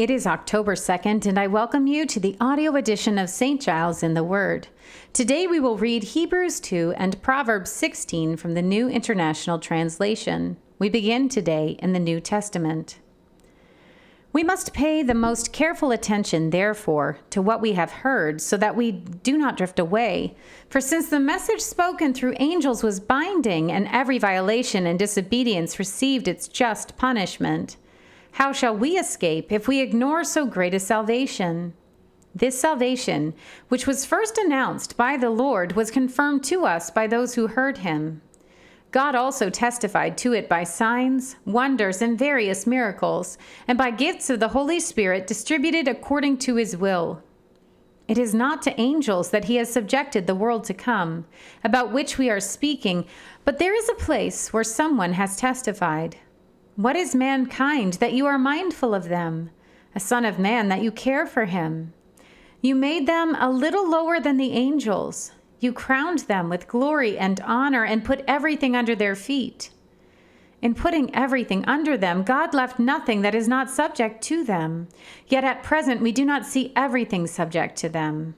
It is October 2nd, and I welcome you to the audio edition of St. Giles in the Word. Today we will read Hebrews 2 and Proverbs 16 from the New International Translation. We begin today in the New Testament. We must pay the most careful attention, therefore, to what we have heard, so that we do not drift away. For since the message spoken through angels was binding, and every violation and disobedience received its just punishment, how shall we escape if we ignore so great a salvation? This salvation, which was first announced by the Lord, was confirmed to us by those who heard him. God also testified to it by signs, wonders, and various miracles, and by gifts of the Holy Spirit distributed according to his will. It is not to angels that he has subjected the world to come, about which we are speaking, but there is a place where someone has testified. What is mankind that you are mindful of them? A son of man that you care for him? You made them a little lower than the angels. You crowned them with glory and honor and put everything under their feet. In putting everything under them, God left nothing that is not subject to them. Yet at present we do not see everything subject to them.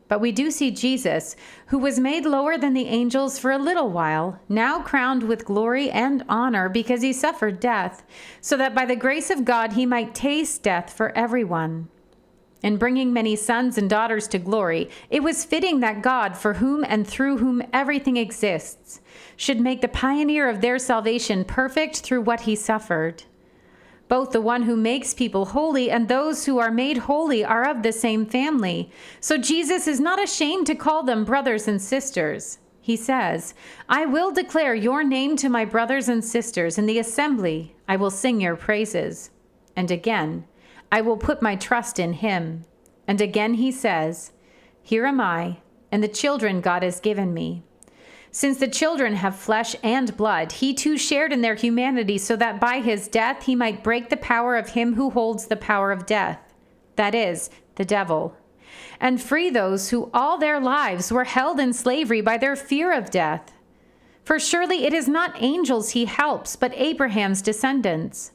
But we do see Jesus, who was made lower than the angels for a little while, now crowned with glory and honor because he suffered death, so that by the grace of God he might taste death for everyone. In bringing many sons and daughters to glory, it was fitting that God, for whom and through whom everything exists, should make the pioneer of their salvation perfect through what he suffered. Both the one who makes people holy and those who are made holy are of the same family. So Jesus is not ashamed to call them brothers and sisters. He says, I will declare your name to my brothers and sisters. In the assembly, I will sing your praises. And again, I will put my trust in him. And again he says, here am I, and the children God has given me. Since the children have flesh and blood, he too shared in their humanity so that by his death he might break the power of him who holds the power of death, that is, the devil, and free those who all their lives were held in slavery by their fear of death. For surely it is not angels he helps, but Abraham's descendants.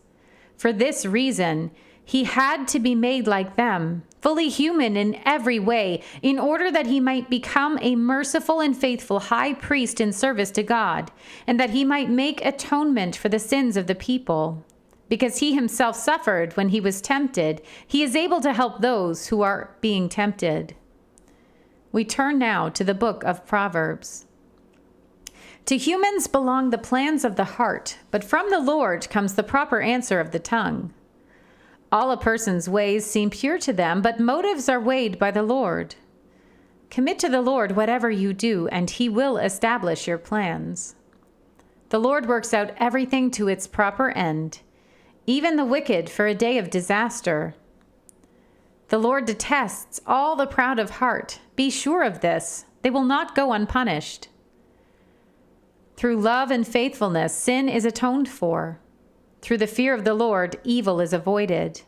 For this reason, he had to be made like them, fully human in every way, in order that he might become a merciful and faithful high priest in service to God, and that he might make atonement for the sins of the people. Because he himself suffered when he was tempted, he is able to help those who are being tempted. We turn now to the book of Proverbs. To humans belong the plans of the heart, but from the Lord comes the proper answer of the tongue. All a person's ways seem pure to them, but motives are weighed by the Lord. Commit to the Lord whatever you do, and he will establish your plans. The Lord works out everything to its proper end, even the wicked for a day of disaster. The Lord detests all the proud of heart. Be sure of this, they will not go unpunished. Through love and faithfulness, sin is atoned for. Through the fear of the Lord, evil is avoided.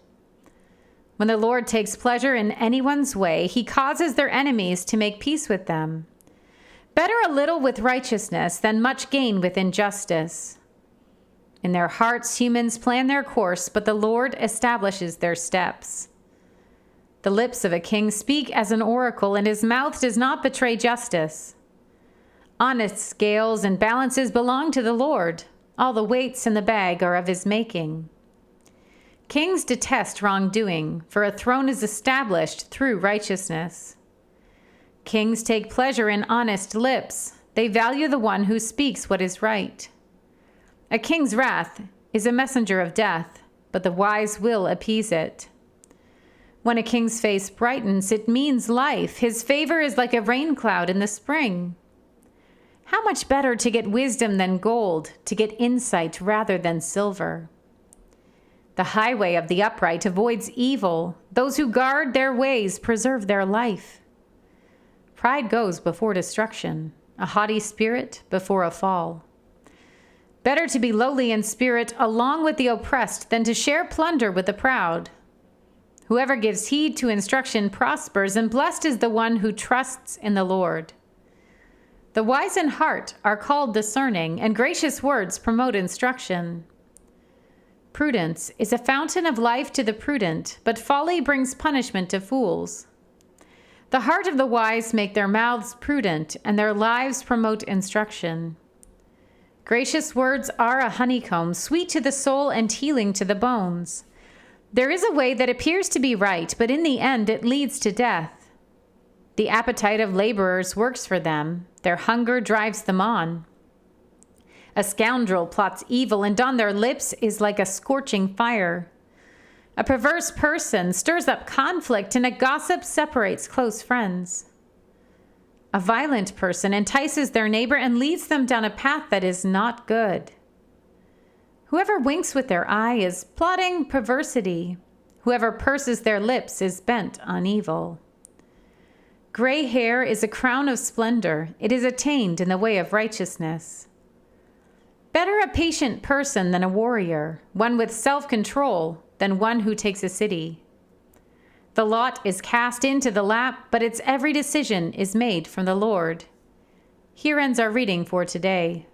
When the Lord takes pleasure in anyone's way, he causes their enemies to make peace with them. Better a little with righteousness than much gain with injustice. In their hearts, humans plan their course, but the Lord establishes their steps. The lips of a king speak as an oracle, and his mouth does not betray justice. Honest scales and balances belong to the Lord. All the weights in the bag are of his making. Kings detest wrongdoing, for a throne is established through righteousness. Kings take pleasure in honest lips. They value the one who speaks what is right. A king's wrath is a messenger of death, but the wise will appease it. When a king's face brightens, it means life. His favor is like a rain cloud in the spring. How much better to get wisdom than gold, to get insight rather than silver. The highway of the upright avoids evil. Those who guard their ways preserve their life. Pride goes before destruction, a haughty spirit before a fall. Better to be lowly in spirit along with the oppressed than to share plunder with the proud. Whoever gives heed to instruction prospers, and blessed is the one who trusts in the Lord. The wise in heart are called discerning, and gracious words promote instruction. Prudence is a fountain of life to the prudent, but folly brings punishment to fools. The heart of the wise make their mouths prudent, and their lives promote instruction. Gracious words are a honeycomb, sweet to the soul and healing to the bones. There is a way that appears to be right, but in the end it leads to death. The appetite of laborers works for them. Their hunger drives them on. A scoundrel plots evil, and on their lips is like a scorching fire. A perverse person stirs up conflict, and a gossip separates close friends. A violent person entices their neighbor and leads them down a path that is not good. Whoever winks with their eye is plotting perversity. Whoever purses their lips is bent on evil. Gray hair is a crown of splendor. It is attained in the way of righteousness. Better a patient person than a warrior, one with self-control than one who takes a city. The lot is cast into the lap, but its every decision is made from the Lord. Here ends our reading for today.